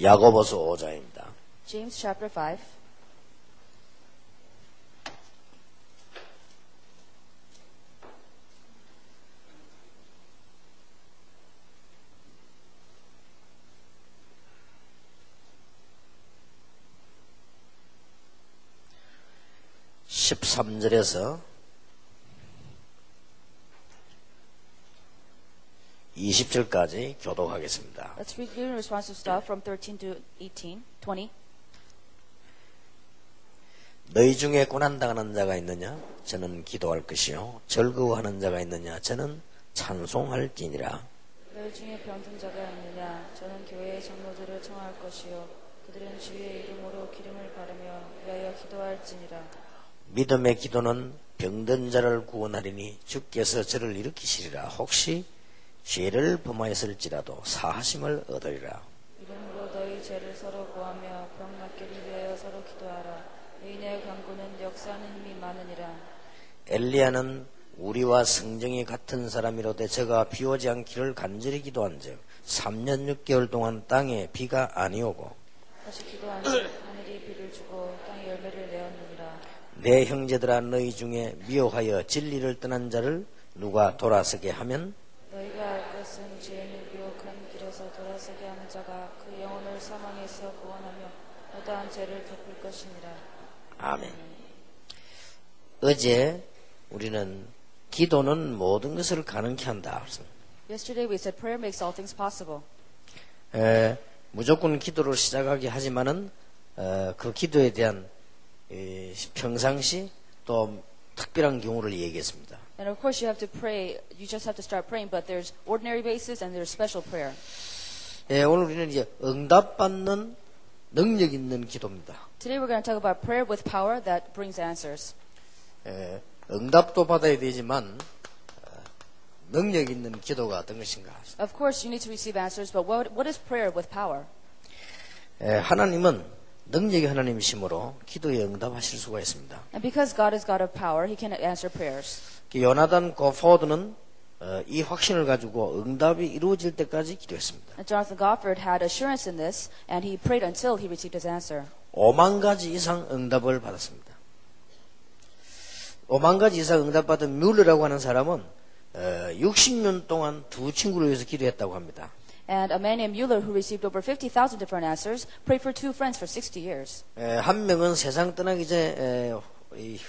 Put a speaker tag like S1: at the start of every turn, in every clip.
S1: 야고보서 5장입니다.
S2: James chapter 5.
S1: (13절에서) 20절까지 교독하겠습니다.
S2: Let's read your responsive stuff from 13 to 18, 20.
S1: 너희 중에 고난당하는 자가 있느냐? 저는 기도할 것이요. 즐거워하는 자가 있느냐? 저는 찬송할지니라.
S2: 너희 중에 병든 자가 있느냐? 저는 교회의 장로들을 청할 것이요. 그들은 주의 이름으로 기름을 바르며 위하여 기도할지니라.
S1: 믿음의 기도는 병든 자를 구원하리니 주께서 저를 일으키시리라. 혹시 죄를 범하였을지라도 사하심을 얻으리라.
S2: 이름으로 너희 죄를 서로 고하며 병 낫기를 위하여 서로 기도하라. 의인의 간구는 역사하는 힘이 많으니라.
S1: 엘리야는 우리와 성정이 같은 사람이로되 저가 비 오지 않기를 간절히 기도한즉 3년 6개월 동안 땅에 비가 아니오고
S2: 다시 기도한즉 하늘이 비를 주고 땅이 열매를 내었느니라.
S1: 내 형제들아 너희 중에 미워하여 진리를 떠난 자를 누가 돌아서게 하면
S2: 너희가 알 것은 죄인을 미혹한 길에서 돌아서게 하는 자가 그 영혼을 사망에서 구원하며 무다한 죄를 덮을 것이니라.
S1: 아멘. 어제 우리는 기도는 모든 것을 가능케 한다.
S2: Yesterday we said prayer makes all things possible.
S1: 무조건 기도를 시작하게 하지만은 그 기도에 대한 평상시 또 특별한 경우를 얘기했습니다.
S2: And of course you have to pray, you just have to start praying, but there's ordinary basis and there's special prayer.
S1: 오늘 우리는 이제 응답받는 능력 있는 기도입니다.
S2: Today we're going to talk about prayer with power that brings answers.
S1: 응답도 받아야 되지만 능력 있는 기도가 어떤 것인가?
S2: Of course you need to receive answers, but what is prayer with power?
S1: 하나님은 능력의 하나님이시므로 기도에 응답하실 수가 있습니다.
S2: And because God is God of power, He can answer prayers.
S1: 요나단 고포드는 이 확신을 가지고 응답이 이루어질 때까지 기도했습니다.
S2: And Jonathan Gofford had assurance in this, and he prayed until he received his answer.
S1: 5만 가지 이상 응답을 받았습니다. 5만 가지 이상 응답받은 뮬러라고 하는 사람은 60년 동안 두 친구를 위해서 기도했다고 합니다.
S2: And a man named Mueller, who received over 50,000 different answers, prayed for two friends for 60 years.
S1: 한 명은 세상 떠나기 전에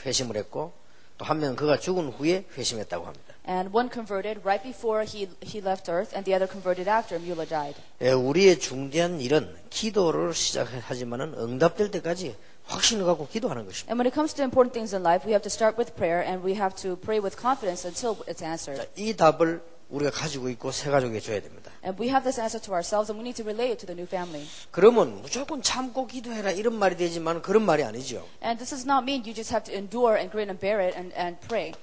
S1: 회심을 했고 또 한 명은 그가 죽은 후에 회심했다고 합니다.
S2: And one converted right before he left earth, and the other converted after Mueller died.
S1: 우리의 중대한 일은 기도를 시작하지만은 응답될 때까지 확신을 갖고 기도하는 것입니다.
S2: And when it comes to important things in life, we have to start with prayer, and we have to pray with confidence until it's answered.
S1: 이 답을 우리가 가지고 있고 새 가족에 줘야 됩니다.
S2: And we have this answer to ourselves, and we need to relay it to the new family.
S1: 그러면 무조건 참고 기도해라 이런 말이 되지만 그런 말이 아니죠.
S2: And this does not mean you just have to endure and grin and bear it and pray.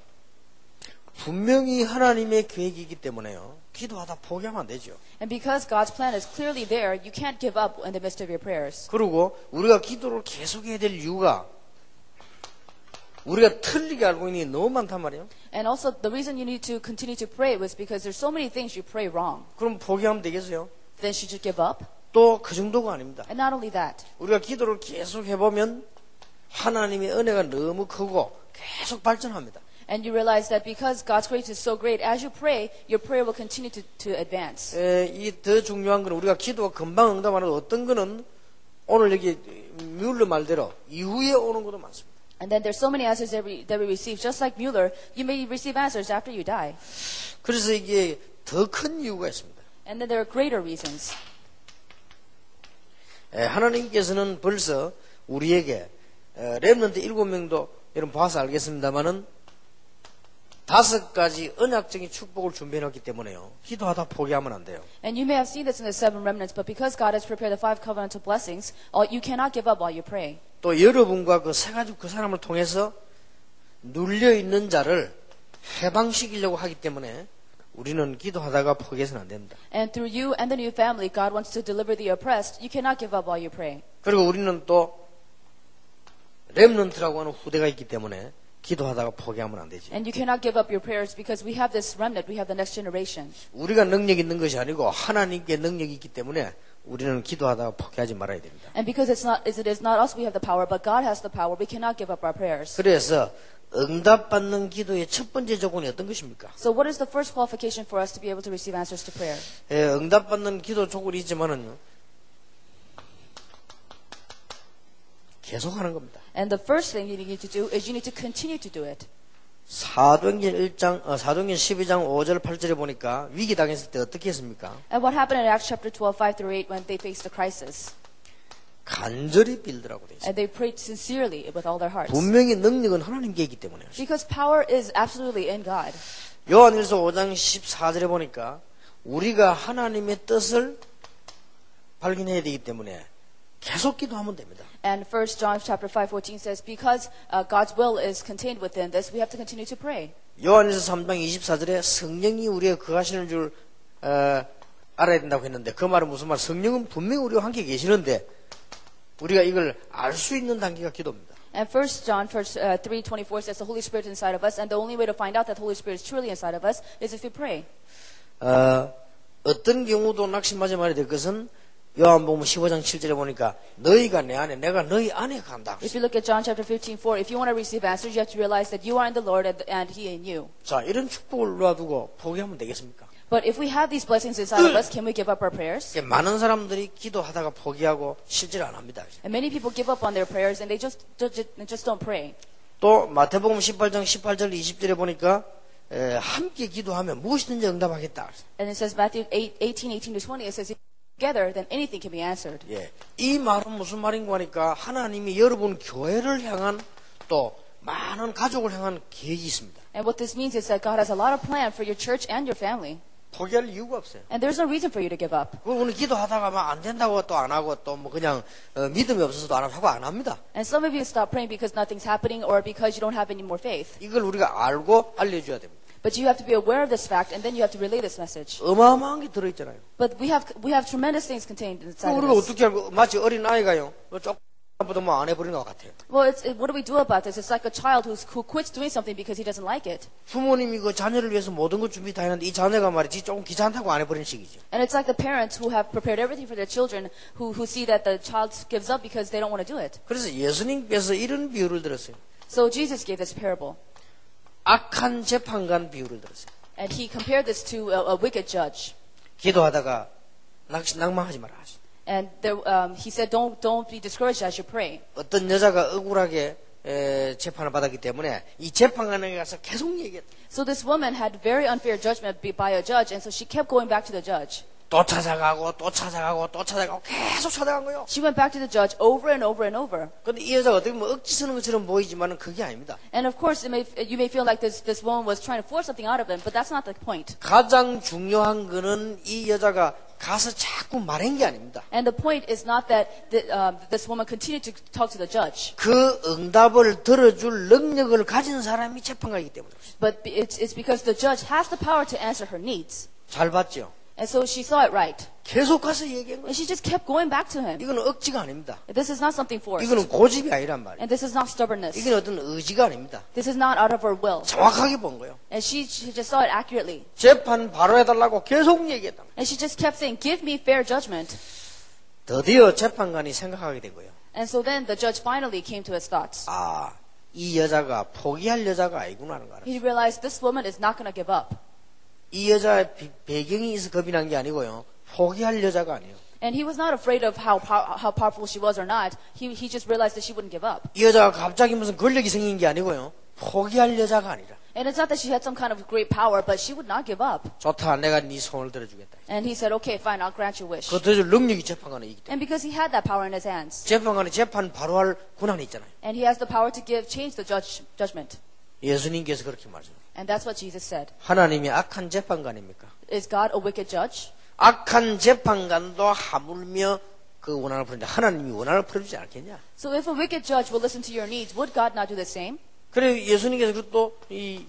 S1: 분명히 하나님의 계획이기 때문에요. 기도하다 포기하면 안 되죠.
S2: And because God's plan is clearly there, you can't give up in the midst of your prayers.
S1: 그리고 우리가 기도를 계속해야 될 이유가 우리가 틀리게 알고 있는 게 너무 많단 말이에요.
S2: And also, the reason you need to continue to pray was because there's so many things you pray wrong.
S1: 그럼 포기하면 되겠어요?
S2: Then should you give up?
S1: 또 그 정도가 아닙니다.
S2: And not only that,
S1: 우리가 기도를 계속 해보면 하나님의 은혜가 너무 크고 계속 발전합니다.
S2: and you realize that because God's grace is so great, as you pray, your prayer will continue to advance.
S1: 이 더 중요한 건 우리가 기도가 금방 응답하는 어떤 거는 오늘 여기 뮬러 말대로 이후에 오는 것도 많습니다.
S2: And then there's so many answers that we receive. Just like Mueller, you may receive answers after you die.
S1: 그래서 이게 더 큰 이유가 있습니다.
S2: And then there are greater reasons.
S1: 하나님께서는 벌써 우리에게 렘넌트 7명도 여러분 봐서 알겠습니다만은 5가지 언약적인 축복을 준비해놨기 때문에요. 기도하다 포기하면 안 돼요.
S2: And you may have seen this in the 7 remnants, but because God has prepared the 5 covenantal blessings, you cannot give up while you pray.
S1: 또 여러분과 그 세 가지 그 사람을 통해서 눌려 있는 자를 해방시키려고 하기 때문에 우리는 기도하다가 포기해서는 안 됩니다.
S2: And through you and the new family, God wants to deliver the oppressed. You cannot give up while you pray.
S1: 그리고 우리는 또 렘넌트라고 하는 후대가 있기 때문에 기도하다가 포기하면 안 되지.
S2: And you cannot give up your prayers because we have this remnant, we have the next generation.
S1: 우리가 능력 있는 것이 아니고 하나님께 능력이 있기 때문에 우리는 기도하다가 포기하지 말아야 됩니다.
S2: And because it is not us we have the power, but God has the power, we cannot give up our prayers.
S1: 그래서 응답받는 기도의 첫 번째 조건이 어떤 것입니까?
S2: So what is the first qualification for us to be able to receive answers to prayer?
S1: 응답받는 기도 조건이 있지만은요, 계속하는 겁니다.
S2: And the first thing you need to do is you need to continue to do it.
S1: 사도행전 12장 5절 8절에 보니까 위기 당했을 때 어떻게 했습니까?
S2: And what happened in Acts chapter 12, 5 through 8 when they faced a crisis?
S1: 간절히 빌더라고 돼 있어요.
S2: And they prayed sincerely with all their hearts.
S1: 분명히 능력은 하나님께 있기 때문에.
S2: Because power is absolutely in God.
S1: 요한일서 5장 14절에 보니까 우리가 하나님의 뜻을 발견해야 되기 때문에 계속 기도하면 됩니다.
S2: And 1 John chapter 5:14 says, because God's will is contained within this, we have to continue to pray.
S1: 요한일서 3장 24절에 성령이 우리에 거하시는 줄 알아야 된다고 했는데 그 말은 무슨 말? 성령은 분명히 우리와 함께 계시는데 우리가 이걸 알 수 있는 단계가 기도입니다.
S2: And 1 John 3:24 says the Holy Spirit is inside of us, and the only way to find out that the Holy Spirit is truly inside of us is if we pray.
S1: 어떤 경우도 낙심하지 말아야 될 것은 요한복음 15장 7절에 보니까 너희가 내 안에 내가 너희 안에 간다.
S2: If you look at John chapter 15:4, if you want to receive answers, you have to realize that you are in the Lord and He in you.
S1: 자, 이런 축복을 놔두고 포기하면 되겠습니까?
S2: But if we have these blessings inside of us, can we give up our prayers?
S1: 많은 사람들이 기도하다가 포기하고 실제로 안 합니다.
S2: And many people give up on their prayers and they just don't pray.
S1: 또 마태복음 18장 18절 20절에 보니까 함께 기도하면 무엇이든지 응답하겠다.
S2: And it says Matthew 18:18-20, it says together then anything can be answered.
S1: 예, 이 말은 무슨 말인가 하니까 하나님이 여러분 교회를 향한 또 많은 가족을 향한 계획이 있습니다.
S2: And what this means is that God has a lot of plan for your church and your family.
S1: 포기할 이유가 없어요.
S2: And there's no reason for you to give up.
S1: 우리는 기도하다가 막 안 된다고 또 안 하고 또 뭐 그냥 믿음이 없어서도 안 하고 안 합니다.
S2: And some of you stop praying because nothing's happening or because you don't have any more faith.
S1: 이걸 우리가 알고 알려줘야 됩니다.
S2: But you have to be aware of this fact and then you have to relay this message.
S1: 어마어마한 게 들어있잖아요.
S2: But we have tremendous things contained inside of
S1: 우리가
S2: us.
S1: 어떻게 알고 마치 어린 아이가요. 조금보다 뭐 안 해버리는 것 같아요.
S2: Well, what do we do about this? It's like a child who quits doing something because he doesn't like it.
S1: 부모님이 그 자녀를 위해서 모든 걸 준비 다 했는데 이 자녀가 말이지 조금 귀찮다고 안 해버리는 식이죠.
S2: And it's like the parents who have prepared everything for their children who see that the child gives up because they don't want to do it.
S1: 그래서 예수님께서 이런 비유를 들었어요.
S2: So Jesus gave this parable.
S1: 악한 재판관 비유를 들었어요.
S2: And he compared this to a wicked judge.
S1: 기도하다가 낭망하지 마라.
S2: And he said, don't be discouraged as you pray.
S1: 어떤 여자가 억울하게 재판을 받았기 때문에 이 재판관에게 가서 계속 얘기했다.
S2: So this woman had very unfair judgment by a judge, and so she kept going back to the judge.
S1: 또 찾아가고 또 찾아가고 또 찾아가고 계속 찾아간 거예요.
S2: She went back to the judge over and over and over.
S1: 근데 이 여자가 어떻게 보면 억지 쓰는 것처럼 보이지만은 그게 아닙니다.
S2: And of course, you may feel like this woman was trying to force something out of him, but that's not the point.
S1: 가장 중요한 거는 이 여자가 가서 자꾸 말한 게 아닙니다.
S2: And the point is not that this woman continued to talk to the judge.
S1: 그 응답을 들어줄 능력을 가진 사람이 재판관이기 때문에.
S2: But it's because the judge has the power to answer her needs.
S1: 잘 봤죠?
S2: And so she saw it right.
S1: 계속 가서 얘기한 거예요.
S2: And she just kept going back to him.
S1: 이거는 억지가 아닙니다.
S2: This is not something forced.
S1: 이거는 고집이 아니란 말이에요.
S2: And this is not stubbornness.
S1: 이건 어떤 의지가 아닙니다.
S2: This is not out of her will.
S1: 정확하게 본 거예요.
S2: And she just saw it accurately.
S1: 재판 바로 해달라고 계속 얘기했다.
S2: And she just kept saying, give me fair judgment.
S1: 드디어 재판관이 생각하게 된 거예요.
S2: And so then the judge finally came to his thoughts.
S1: 아, 이 여자가 포기할 여자가 아니구나 하는 거 알았어요.
S2: He realized this woman is not going to give up.
S1: 이 여자의 배경이 있어 겁이 난 게 아니고요. 포기할 여자가 아니에요.
S2: And he was not afraid of how powerful she was or not. He just realized that she wouldn't give up.
S1: 이 여자가 갑자기 무슨 권력이 생긴 게 아니고요. 포기할 여자가 아니라.
S2: And it's not that she had some kind of great power, but she would not give up.
S1: 좋다, 내가 네 손을 들어주겠다.
S2: And he said, okay, fine, I'll grant your wish.
S1: 그 들어줄 능력이 재판관에 있기 때문에.
S2: And because he had that power in his hands.
S1: 재판관이 재판 바로 할 권한이 있잖아요.
S2: And he has the power to change the judgment.
S1: 예수님께서 그렇게 말씀하셨어요.
S2: And that's what Jesus said.
S1: 하나님이 악한 재판관입니까?
S2: Is God a wicked judge?
S1: 악한 재판관도 하물며 그 원한을 풀는데 하나님이 원한을 풀어주지 않겠냐?
S2: So if a wicked judge will listen to your needs, would God not do the same?
S1: 그래 예수님께서 또 이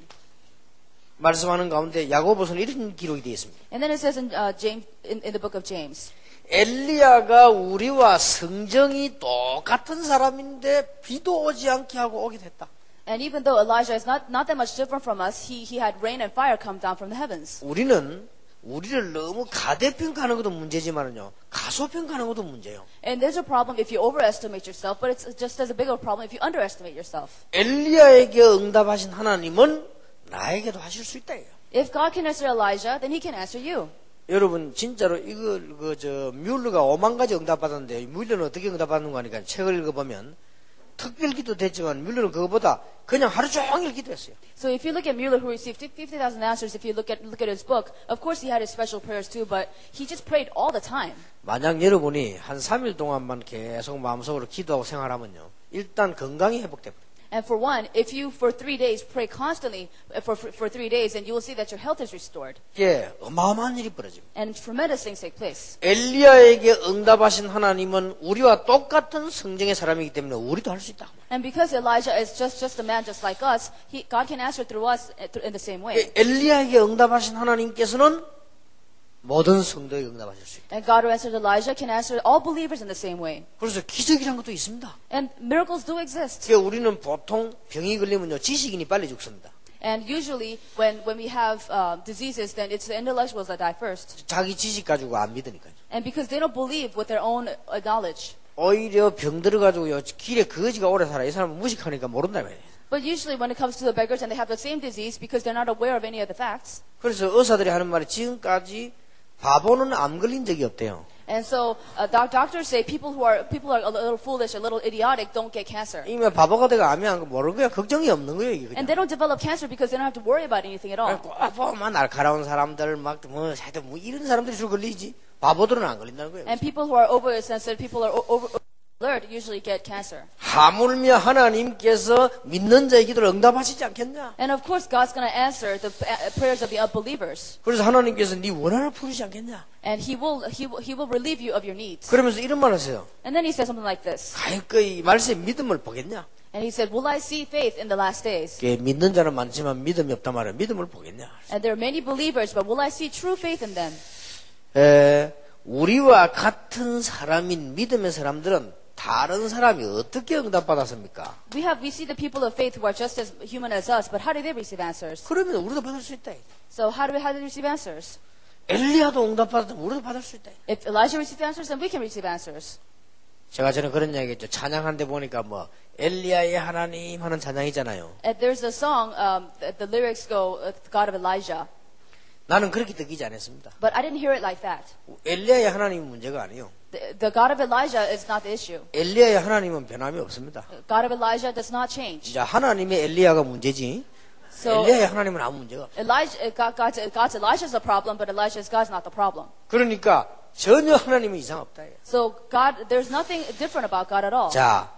S1: 말씀하는 가운데 야고보서는 이런 기록이 되어 있습니다.
S2: And then it says in James, in the book of James,
S1: 엘리야가 우리와 성정이 똑같은 사람인데 비도 오지 않게 하고 오게 됐다.
S2: and even though Elijah is not that much different from us, he had rain and fire come down from the heavens.
S1: 우리는 우리를 너무 가대평가하는 것도 문제지만은요, 가소평가하는 것도 문제예요.
S2: And there's a problem if you overestimate yourself, but it's just as a bigger problem if you underestimate yourself.
S1: 엘리야에게 응답하신 하나님은 나에게도 하실 수 있다.
S2: If God can answer Elijah, then he can answer you.
S1: 여러분 진짜로 이걸 뮬러가 5만 가지 응답받았는데 뮬러는 어떻게 응답받는 거 하니까 책을 읽어보면 특별기도 됐지만 뮬러는 그거보다 그냥 하루 종일 기도했어요.
S2: So if you look at Mueller, who received 50,000 answers, if you look at his book, of course he had his special prayers too, but he just prayed all the time.
S1: 만약 여러분이 한 3일 동안만 계속 마음속으로 기도하고 생활하면요, 일단 건강이 회복됩니다.
S2: And for one, if you for 3 days pray constantly for 3 days, then you will see that your health is restored.
S1: 예, 어마어마한 일이 벌어집니다.
S2: And tremendous things take place.
S1: 엘리야에게 응답하신 하나님은 우리와 똑같은 성정의 사람이기 때문에 우리도 할 수 있다.
S2: And because Elijah is just a man just like us, God can answer through us in the same way.
S1: 엘리야에게 응답하신 하나님께서는 모든 성도에게 응답하실 수 있다.
S2: And God who answered Elijah can answer all believers in the same way.
S1: 그래서 기적이란 것도 있습니다.
S2: And miracles do exist.
S1: 그러니까 우리는 보통 병이 걸리면요, 지식인이 빨리 죽습니다.
S2: And usually when we have diseases, then it's the intellectuals that die first.
S1: 자기 지식 가지고 안 믿으니까요.
S2: And because they don't believe with their own knowledge.
S1: 오히려 병 들어가지고요, 길에 거지가 오래 살아. 이 사람은 무식하니까 모른다 말이에요.
S2: But usually when it comes to the beggars and they have the same disease because they're not aware of any of the facts.
S1: 그래서 의사들이 하는 말이 지금까지 바보는 암 걸린 적이 없대요.
S2: And so doctors say people are a little foolish, a little idiotic, don't get cancer.
S1: 이미 바보가 돼가 암이 안 거 모르는 거야. 걱정이 없는 거예요, 이게
S2: And
S1: 그냥.
S2: they don't develop cancer because they don't have to worry about anything at all.
S1: 꼭 보면 날카로운 사람들 하여튼 이런 사람들이 줄 걸리지. 바보들은 안 걸린다는 거예요.
S2: And people who are oversensitive, people who are over alert usually get cancer.
S1: 하물며 하나님께서 믿는 자의 기도를 응답하시지 않겠냐?
S2: And of course, God's going to answer the prayers of the unbelievers.
S1: 그래서 하나님께서 네 원한을 풀으시지 않겠냐?
S2: And he will relieve you of your needs.
S1: 그러면서 이런 말 하세요.
S2: And then he said something like this.
S1: 가히 말씀에 믿음을 보겠냐?
S2: And he said, will I see faith in the last days?
S1: 믿는 자는 많지만 믿음이 없단 말이야. 믿음을 보겠냐?
S2: And there are many believers, but will I see true faith in them?
S1: 우리와 같은 사람인 믿음의 사람들은 다른 사람이 어떻게 응답받았습니까?
S2: We see the people of faith who are just as human as us, but how did they receive answers?
S1: 그러면 우리도 받을 수 있다.
S2: So how do they receive answers?
S1: 엘리야도 응답받았다면 우리도 받을 수 있다.
S2: If Elijah received answers, then we can receive answers.
S1: 제가 전에 그런 이야기 했죠. 찬양한데 보니까 엘리야의 하나님 하는 찬양이잖아요.
S2: And there's a song, the lyrics go, God of Elijah.
S1: 나는 그렇게 느끼지 않았습니다.
S2: But I didn't hear it like that.
S1: 엘리야의 하나님은 문제가 아니에요.
S2: The God of Elijah is not the issue.
S1: 엘리야의 하나님은 변함이 없습니다.
S2: God of Elijah does not change.
S1: 진짜 하나님의 엘리야가 문제지.
S2: So
S1: 엘리야의 하나님은 아무 문제가 없어요.
S2: God's Elijah's a problem, but God's not the problem.
S1: 그러니까 전혀 하나님은 이상 없다.
S2: So there's nothing different about God at all.
S1: 자,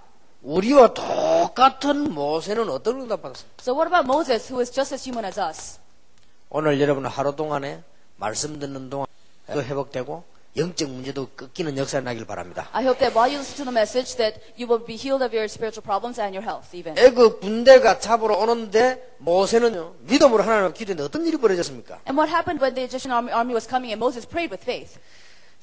S1: 우리와 똑같은 모세는 어떤 응답 받았습니까?
S2: So what about Moses, who is just as human as us?
S1: 오늘 여러분 하루 동안에 말씀 듣는 동안 또 회복되고 영적 문제도 꺾이는 역사가 나길 바랍니다.
S2: I hope that while you listen to the message, that you will be healed of your spiritual problems and your health, even.
S1: 애굽 군대가 잡으러 오는데 모세는요 믿음으로 하나님을 기도했는데 어떤 일이 벌어졌습니까?
S2: And what happened when the Egyptian army was coming and Moses prayed with faith?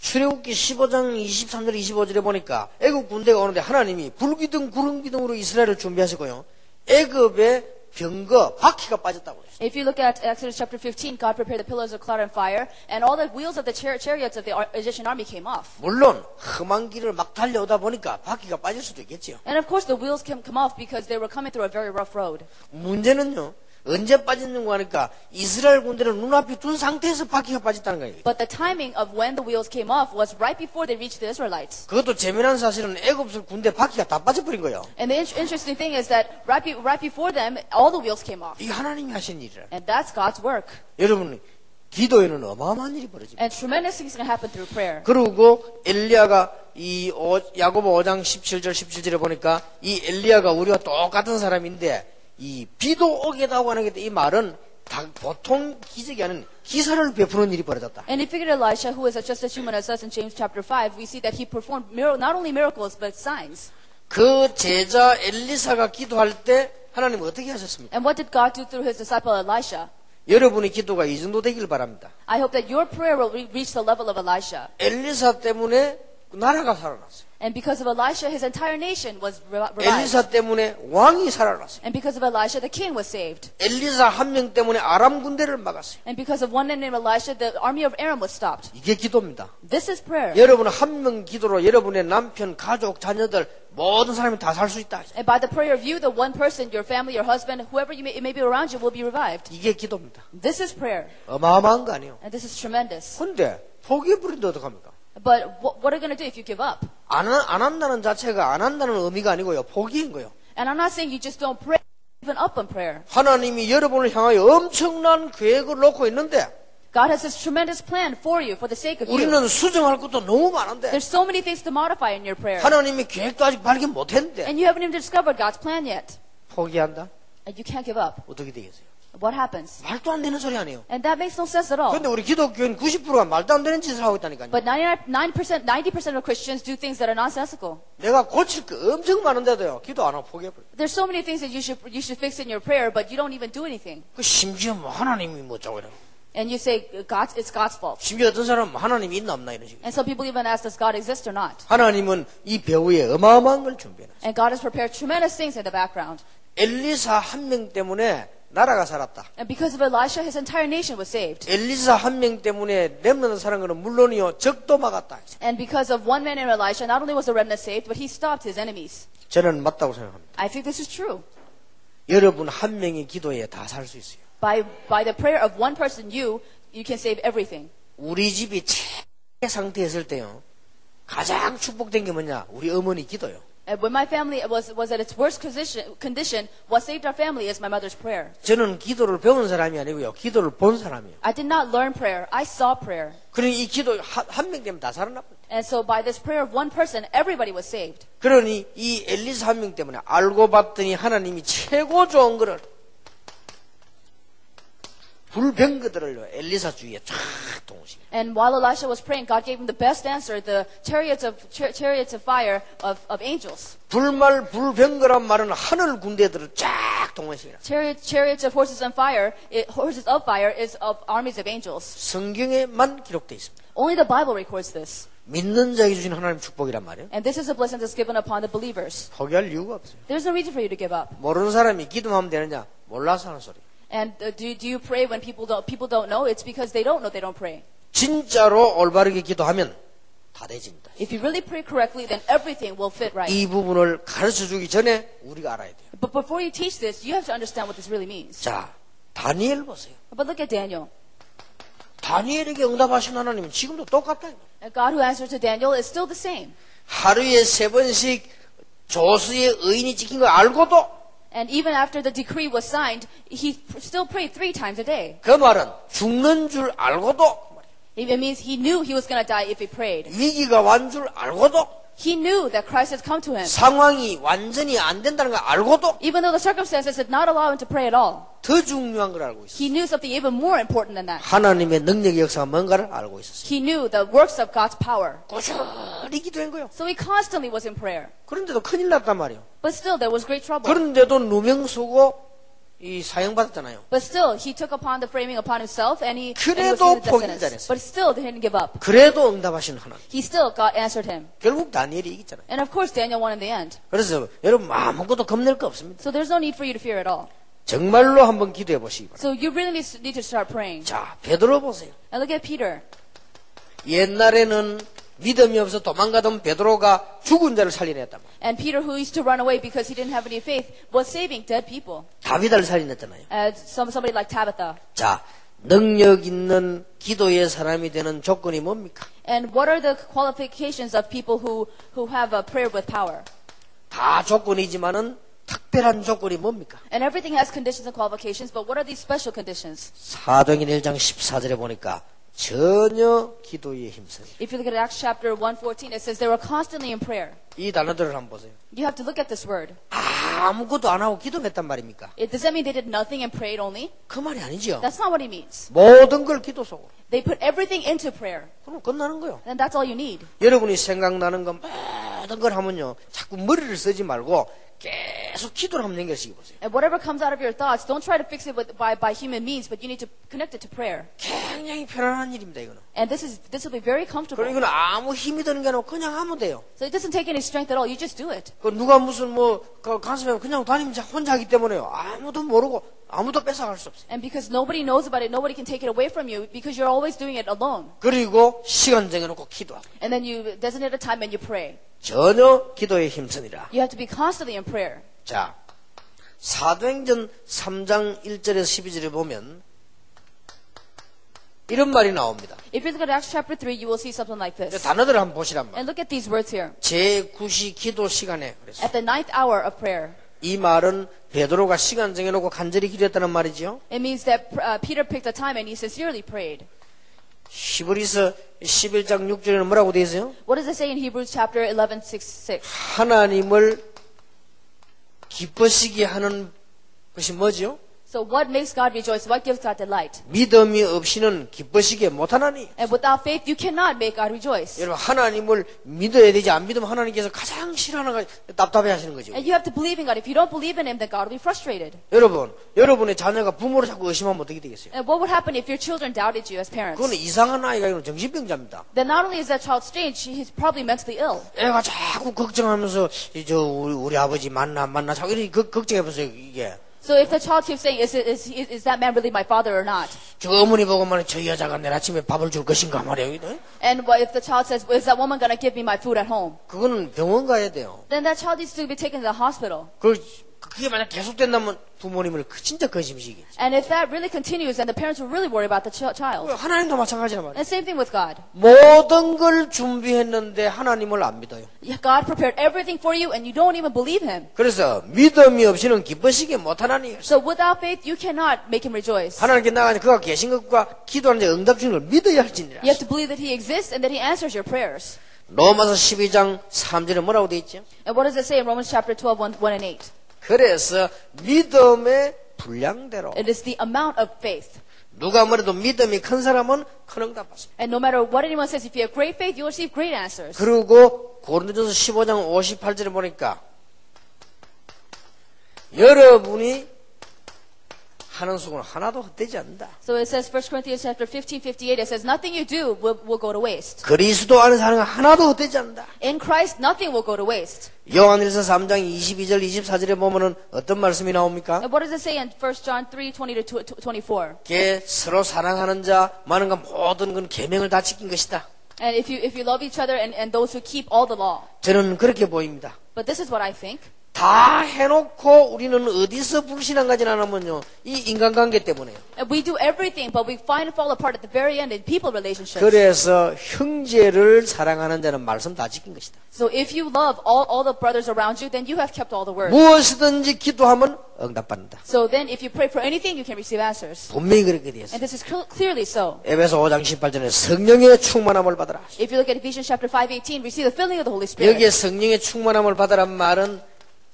S1: 출애굽기 15장 23절 25절에 보니까 애굽 군대가 오는데 하나님이 불기둥 구름기둥으로 이스라엘을 준비하시고요. 애굽의 병거 바퀴가 빠졌다고 했어요.
S2: If you look at Exodus chapter 15, God prepared the pillars of cloud and fire, and all the wheels of the chariots of the Egyptian army came off.
S1: 물론 험한 길을 막 달려오다 보니까 바퀴가 빠질 수도 있겠죠.
S2: And of course the wheels can come off because they were coming through a very rough road.
S1: 문제는요. 언제 빠졌는가 하니까 이스라엘 군대를 눈앞에 둔 상태에서 바퀴가 빠졌다는 거예요.
S2: But the timing of when the wheels came off was right before they reached the Israelites.
S1: 그것도 재미난 사실은 애굽 군대 바퀴가 다 빠져버린 거예요.
S2: And the interesting thing is that right before them, all the wheels came off.
S1: 이 하나님이 하신 일이라.
S2: And that's God's work.
S1: 여러분 기도에는 어마어마한 일이 벌어집니다.
S2: And tremendous things can happen through prayer.
S1: 그리고 엘리야가 야고보 5장 17절에 보니까 이 엘리야가 우리와 똑같은 사람인데 이 비도 오게다고 하는 게 이 말은 보통 기적이 아닌 기사를 베푸는 일이 벌어졌다.
S2: And if you look at Elisha, who is just as human as us in James chapter 5, we see that he performed not only miracles but signs.
S1: 그 제자 엘리사가 기도할 때 하나님은 어떻게 하셨습니까?
S2: And what did God do through his disciple Elisha?
S1: 여러분의 기도가 이 정도 되길 바랍니다.
S2: I hope that your prayer will reach the level of Elisha.
S1: 엘리사 때문에 나라가 살아났어요.
S2: And because of Elisha, his entire nation was revived.
S1: 엘리사 때문에 왕이 살아났어요.
S2: And because of Elisha, the king was saved.
S1: 엘리사 한 명 때문에 아람 군대를 막았어요.
S2: And because of one man named Elisha, the army of Aram was stopped.
S1: 이게 기도입니다.
S2: This is prayer.
S1: 여러분 한 명 기도로 여러분의 남편, 가족, 자녀들 모든 사람이 다 살 수 있다.
S2: And by the prayer of you, the one person, your family, your husband, whoever it may be around you will be revived.
S1: 이게 기도입니다.
S2: This is prayer.
S1: 어마어마한 거 아니에요.
S2: And this is tremendous.
S1: 근데 포기해버린데 어떡합니까?
S2: But what are you going to do if you give up?
S1: 안 한다는 자체가 안 한다는 의미가 아니고요. 포기인 거예요.
S2: And I'm not saying you just don't pray, even up on prayer.
S1: 하나님이 여러분을 향하여 엄청난 계획을 놓고 있는데
S2: God has this tremendous plan for you, for the sake of you.
S1: 우리는 수정할 것도 너무 많은데
S2: There's so many things to modify in your prayer.
S1: 하나님이 계획도 아직 발견 못했는데
S2: And you haven't even discovered God's plan yet.
S1: 포기한다?
S2: And you can't give up.
S1: 어떻게 되겠어요?
S2: What happens?
S1: 말도 안 되는 소리 아니에요.
S2: And that makes no sense at all.
S1: 그런데 우리 기독교인 90%가 말도 안 되는 짓을 하고 있다니까요.
S2: But 90% of Christians do things that are nonsensical.
S1: 내가 고칠 거 엄청 많은데도요. 기도 안 하고 포기해버려요.
S2: There's so many things that you should fix in your prayer, but you don't even do anything.
S1: 그 심지어 뭐 하나님이 뭐 어쩌고 이러고.
S2: And you say it's God's fault.
S1: 심지어 어떤 사람은 하나님이 있나 없나 이런 식으로.
S2: And some people even ask, does God exist or not?
S1: 하나님은 이 배후에 어마어마한 걸 준비해놨어요.
S2: And God has prepared tremendous things in the background.
S1: 엘리사 한 명 때문에 나라가 살았다.
S2: And because of Elisha, his entire nation was saved.
S1: 엘리사 한 명 때문에 렘넌트 사는 것은 물론이요 적도 막았다.
S2: And because of one man named Elisha, not only was the remnant saved, but he stopped his enemies.
S1: 저는 맞다고 생각합니다.
S2: I think this is true.
S1: 여러분 한 명의 기도에 다 살 수 있어요.
S2: By the prayer of one person, you can save everything.
S1: 우리 집이 최악의 상태였을 때요. 가장 축복된 게 뭐냐? 우리 어머니 기도요.
S2: And when my family was at its worst condition, what saved our family is my mother's prayer.
S1: 저는 기도를 배운 사람이 아니고요. 기도를 본 사람이에요.
S2: I did not learn prayer. I saw prayer.
S1: 그러니 이 기도 한 명 되면 다 살아납니다.
S2: And so by this prayer of one person, everybody was saved.
S1: 그러니 이 엘리사 한 명 때문에 알고 봤더니 하나님이 최고 좋은 거를 불병거들을요 엘리사 주위에 쫙 동시에.
S2: And while Elisha was praying, God gave him the best answer: the chariots of fire of angels.
S1: 불병거란 말은 하늘 군대들을 쫙 동시에.
S2: Chariots of horses of fire is of armies of angels.
S1: 성경에만 기록되어 있습니다.
S2: Only the Bible records this.
S1: 믿는 자에게 주신 하나님 축복이란 말이에요.
S2: And this is a blessing that's given upon the believers.
S1: 포기할 이유가 없어요.
S2: There's no reason for you to give up.
S1: 모르는 사람이 기도하면 되느냐? 몰라서 하는 소리.
S2: And do you pray when people don't know? It's because they don't know they don't pray.
S1: 진짜로 올바르게 기도하면 다 되집니다.
S2: If you really pray correctly, then everything will fit right.
S1: 이 부분을 가르쳐 주기 전에 우리가 알아야 돼요.
S2: But before you teach this, you have to understand what this really means.
S1: 자, 다니엘 보세요.
S2: But look at Daniel.
S1: 다니엘에게 응답하신 하나님은 지금도 똑같다.
S2: And God who answered to Daniel is still the same.
S1: 하루에 3번씩 조수의 의인이 찍힌 걸 알고도
S2: And even after the decree was signed, he still prayed 3 times a day.
S1: 그 말은 죽는 줄 알고도
S2: It means he knew he was going to die if he prayed.
S1: 위기가 완 줄 알고도
S2: He knew that Christ had come to him.
S1: 상황이 완전히 안 된다는 걸 알고도
S2: Even though the circumstances did not allow him to pray at all.
S1: 더 중요한 걸 알고 있어요.
S2: He knew something even more important than that.
S1: 하나님의 능력의 역사가 뭔가를 알고 있었어요.
S2: He knew the works of God's power.
S1: 꾸준히 기도한 거예요.
S2: So he constantly was in prayer.
S1: 그런데도 큰일 났단 말이에요.
S2: But still there was great trouble.
S1: 그런데도 누명 쓰고 이 사형받았잖아요.
S2: But still he took upon the framing upon himself and he was
S1: 그래도
S2: given the
S1: 포기를 안
S2: sentence.
S1: 했어요.
S2: But still they didn't give up.
S1: 그래도 응답하신 하나님.
S2: He still God answered him.
S1: 결국 다니엘이 이기잖아요.
S2: And of course Daniel won in the end.
S1: 그래서 여러분 아무것도 겁낼 거 없습니다.
S2: So there's no need for you to fear at all.
S1: 정말로 한번 기도해 보시기 바랍니다.
S2: So you really need to start praying.
S1: 자, 베드로 보세요.
S2: And look at Peter.
S1: 옛날에는 믿음이 없어 도망가던 베드로가 죽은 자를 살려냈단 말이에요.
S2: And Peter, who used to run away because he didn't have any faith, was saving dead people.
S1: 다비다를 살려냈잖아요.
S2: Somebody like Tabitha.
S1: 자, 능력 있는 기도의 사람이 되는 조건이 뭡니까?
S2: And what are the qualifications of people who have a prayer with power?
S1: 다 조건이지만은 특별한 조건이 뭡니까?
S2: And everything has conditions and qualifications, but what are these special conditions?
S1: 사도행전 1장 14절에 보니까 전혀 기도에 힘쓰는.
S2: If you look at Acts chapter 1:14, it says they were constantly in prayer.
S1: 이 단어들을 한번 보세요.
S2: You have to look at this word.
S1: 아무것도 안 하고 기도했단 말입니까?
S2: Does that mean they did nothing and prayed only?
S1: 그 말이 아니죠.
S2: That's not what it means.
S1: 모든 걸 기도 속으로.
S2: They put everything into prayer.
S1: 그럼 끝나는 거예요.
S2: And that's all you need.
S1: 여러분이 생각나는 건 모든 걸 하면요. 자꾸 머리를 쓰지 말고 계속 기도를 한번 연결시켜 보세요.
S2: And whatever comes out of your thoughts, don't try to fix it by human means, but you need to connect it to prayer.
S1: 굉장히 편안한 일입니다, 이거는.
S2: And this will be very comfortable.
S1: 그리고 이거는 아무 힘이 드는 게 아니고 그냥 하면 돼요.
S2: So it doesn't take any strength at all. You just do it.
S1: 그 누가 무슨 가슴에 그냥 다니면 혼자 하기 때문에요. 아무도 모르고 아무도 뺏어갈 수 없어요.
S2: And because nobody knows about it, nobody can take it away from you because you're always doing it alone.
S1: 그리고 시간 정해놓고 기도하고.
S2: And then you designate a time and you pray.
S1: 전혀 기도에 힘쓰니라.
S2: You have to be constantly in prayer.
S1: 자, 사도행전 3장 1절에서 12절에 보면 이런 말이 나옵니다.
S2: If you look at Acts chapter 3, you will see something like this.
S1: 단어들을 한번 보시란 말이에요.
S2: And look at these words here.
S1: 제9시 기도 시간에 그랬어요.
S2: At the 9th hour of prayer.
S1: 이 말은 베드로가 시간 정해놓고 간절히 기도했다는 말이죠.
S2: It means that Peter picked a time and he sincerely prayed.
S1: 히브리서 11장 6절에는 뭐라고 되어 있어요?
S2: What does it say in Hebrews chapter 11:6?
S1: 하나님을 기쁘시게 하는 것이 뭐죠?
S2: So what makes God rejoice? What gives God delight?
S1: 믿음이 없이는 기쁘시게 못하나니.
S2: And without faith, you cannot make God rejoice.
S1: 여러분 하나님을 믿어야 되지 안 믿으면 하나님께서 가장 싫어하는 거 답답해 하시는 거죠.
S2: And you have to believe in God. If you don't believe in Him, then God will be frustrated.
S1: 여러분의 자녀가 부모를 자꾸 의심하면 어떻게 되겠어요?
S2: And what would happen if your children doubted you as parents?
S1: 그건 이상한 아이가 아니라 정신병자입니다.
S2: Then not only is that child strange, he's probably mentally ill.
S1: 애가 자꾸 걱정하면서 우리 아버지 만나 자꾸 이렇게 걱정해보세요 이게.
S2: So if the child keeps saying, is that man really my father or not?
S1: 저 어머니 보고 말해 저 여자가 내일 아침에 밥을 줄 것인가 말이에요.
S2: And what if the child says, is that woman going to give me my food at home?
S1: 그거는 병원 가야 돼요.
S2: Then that child needs to be taken to the hospital.
S1: 그게 만약 계속된다면 부모님을 진짜 근심시키겠지.
S2: And if that really continues, then the parents will really worry about the child.
S1: 하나님도 마찬가지란 말이에요.
S2: And same thing with God.
S1: 모든 걸 준비했는데 하나님을 안 믿어요.
S2: God prepared everything for you and you don't even believe Him.
S1: 그래서 믿음이 없이는 기쁘시게 못하나니.
S2: So without faith, you cannot make Him rejoice.
S1: 하나님께 나가서 그가 계신 것과 기도하는 데 응답 주는 걸 믿어야 할지니라.
S2: You have to believe that He exists and that He answers your prayers.
S1: 로마서 12장 3절에 뭐라고 되어 있죠?
S2: And what does it say in Romans chapter 12, 1 and 8?
S1: 그래서 믿음의 분량대로
S2: It is the amount of faith.
S1: 누가 뭐래도 믿음이 큰 사람은 큰 응답 받습니다.
S2: And no matter what anyone says, if you have great faith, you will receive great answers.
S1: 그리고 고린도전서 15장 58절에 보니까 여러분이 하는 수고는 하나도 헛되지 않는다.
S2: So it says 1 Corinthians chapter 15:58, it says nothing you do will go to waste.
S1: 그리스도 안에 사는 건 하나도 헛되지 않는다.
S2: In Christ, nothing will go to waste.
S1: 요한일서 3장 22절 24절에 보면은 어떤 말씀이 나옵니까?
S2: And what does it say in 1 John 3:20-24?
S1: 게 서로 사랑하는 자 많은 건 모든 건 계명을 다 지킨 것이다.
S2: And if you love each other and those who keep all the law.
S1: 저는 그렇게 보입니다.
S2: But this is what I think.
S1: 다 해놓고 우리는 어디서 불신앙까지 나누면요 이 인간관계 때문에요.
S2: And we do everything, but we find it fall apart at the very end in people relationships.
S1: 그래서 형제를 사랑하는 자는 말씀 다 지킨 것이다.
S2: So if you love all the brothers around you, then you have kept all the words.
S1: 무엇이든지 기도하면 응답받는다.
S2: So then if you pray for anything, you can receive answers.
S1: 분명히 그렇게 되어 있어요.
S2: And this is clearly so.
S1: 에베소 5장 18절에 성령의 충만함을 받으라.
S2: If you look at Ephesians chapter 5:18, receive the filling of the Holy Spirit.
S1: 여기에 성령의 충만함을 받으란 말은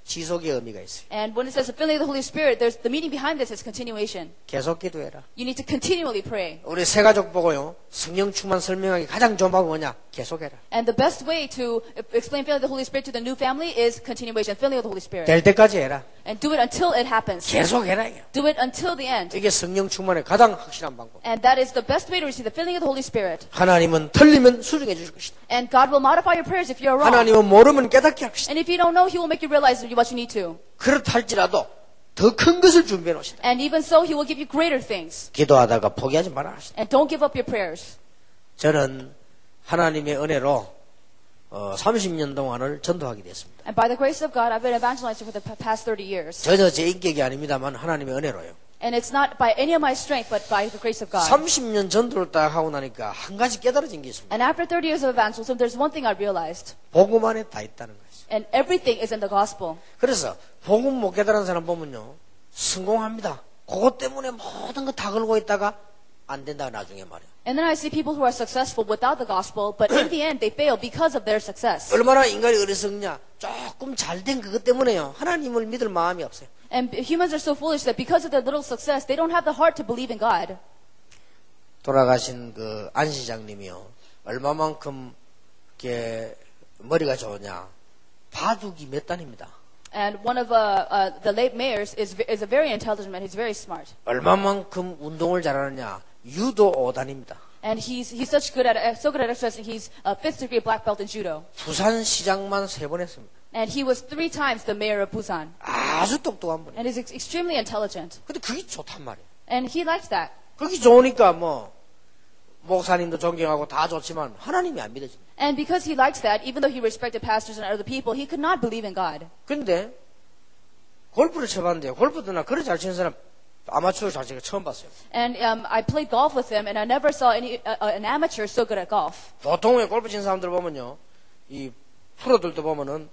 S1: 지속의 의미가 있어요.
S2: And when it says the filling of the Holy Spirit, there's the meaning behind this is continuation.
S1: 계속 기도해라.
S2: You need to continually pray.
S1: 우리 세 가족 보고요. 성령 충만 설명하기 가장 좋은 방법은 뭐냐? 계속해라.
S2: And the best way to explain filling of the Holy Spirit to the new family is continuation, filling of the Holy Spirit.
S1: 될 때까지 해라.
S2: And do it until it happens.
S1: 계속해라.
S2: Do it until the end.
S1: 이게 성령 충만의 가장 확실한 방법.
S2: And that is the best way to receive the filling of the Holy Spirit.
S1: 하나님은 틀리면 수정해 주실 것이다.
S2: And God will modify your prayers if you're wrong.
S1: 하나님은 모르면 깨닫게 할 것이다.
S2: And if you don't know, He will make you realize what you need to.
S1: 그렇다 할지라도 더 큰 것을 준비해 놓으시다.
S2: And even so, He will give you greater things.
S1: 기도하다가 포기하지 말아 하시다.
S2: And don't give up your prayers.
S1: 저는 하나님의 은혜로 30년 동안을 전도하게 됐습니다.
S2: And by the grace of God, I've been evangelizing for the past 30 years.
S1: 전혀 제 인격이 아닙니다만 하나님의 은혜로요.
S2: And it's not by any of my strength, but by the grace of God.
S1: 30년 전도를 딱 하고 나니까 한 가지 깨달아진 게 있습니다.
S2: And after 30 years of evangelism, there's one thing I realized.
S1: 복음 안에 다 있다는 거예요.
S2: And everything is in the gospel.
S1: 그래서 복음 못 깨달은 사람 보면요. 성공합니다. 그것 때문에 모든 거 다 걸고 있다가 안 된다 나중에 말이에요.
S2: And then I see people who are successful without the gospel, but in the end they fail because of their success.
S1: 얼마나 인간이 어리석냐. 조금 잘된 그것 때문에요. 하나님을 믿을 마음이 없어요.
S2: And humans are so foolish that because of their little success, they don't have the heart to believe in God.
S1: 돌아가신 그 안 시장님이요. 얼마만큼 이렇게 머리가 좋으냐. 바둑이 몇 단입니다.
S2: And one of the late mayors is a very intelligent man. He's very smart.
S1: 얼마만큼 운동을 잘하느냐? 유도 5단입니다.
S2: And he's so good at exercising. He's a 5th degree black belt in judo.
S1: 부산시장만 3번 했습니다.
S2: And he was 3 times the mayor of Busan.
S1: 아주 똑똑한 분이에요.
S2: And he's extremely intelligent.
S1: 근데 그게 좋단 말이에요.
S2: And he likes that.
S1: 그게 좋으니까 뭐 목사님도 존경하고 다 좋지만 하나님이 안 믿어집니다.
S2: And because he likes that, even though he respected pastors and other people, he could not believe in God.
S1: 근데 골프를 쳐봤는데요. 골프도 나 그렇게 잘 치는 사람 아마추어 잘 치는 거 처음 봤어요.
S2: And I played golf with him, and I never saw an amateur so good at golf.
S1: 보통의 골프 치는 사람들 보면요, 이 프로들도 보면은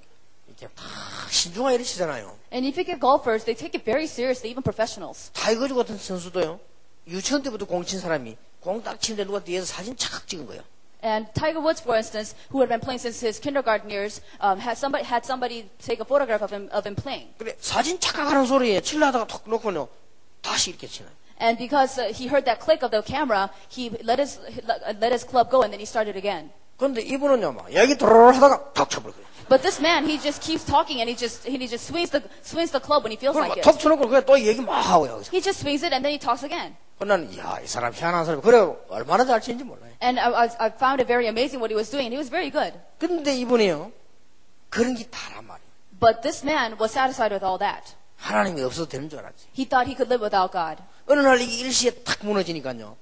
S1: 이렇게 막 신중하게 이렇게 치잖아요.
S2: And if you get golfers, they take it very seriously, even professionals.
S1: 타이거즈 같은 선수도요. 유치원 때부터 공 친 사람이 공 딱 치는데 누가 뒤에서 사진 착 찍은 거예요.
S2: And Tiger Woods, for instance, who had been playing since his kindergarten years, had somebody take a photograph of him playing.
S1: 그래 사진 착각하는 소리에 칠라다가 톡 놓고요 다시 이렇게 치나요.
S2: And because he heard that click of the camera, he let his club go, and then he started again.
S1: 그런데 이분은요 막 여기 도로를 하다가 탁 쳐버려요.
S2: But this man, he just keeps talking, and he just swings the club when he feels like
S1: 그리고
S2: it.
S1: 톡 쳐놓고 그냥 또 얘기 막 하고요.
S2: He just swings it, and then he talks again.
S1: 나는 이야 이 사람 희한한 사람 그래 얼마나 잘 치는지 몰라요.
S2: And I found it very amazing what he was doing. He was very good.
S1: 근데 이분이요 그런 게 다란 말이에요.
S2: But this man was satisfied with all that.
S1: 하나님이 없어도 되는 줄 알았지.
S2: He thought he could live without God.
S1: 어느 날 이게 일시에 탁 무너지니까요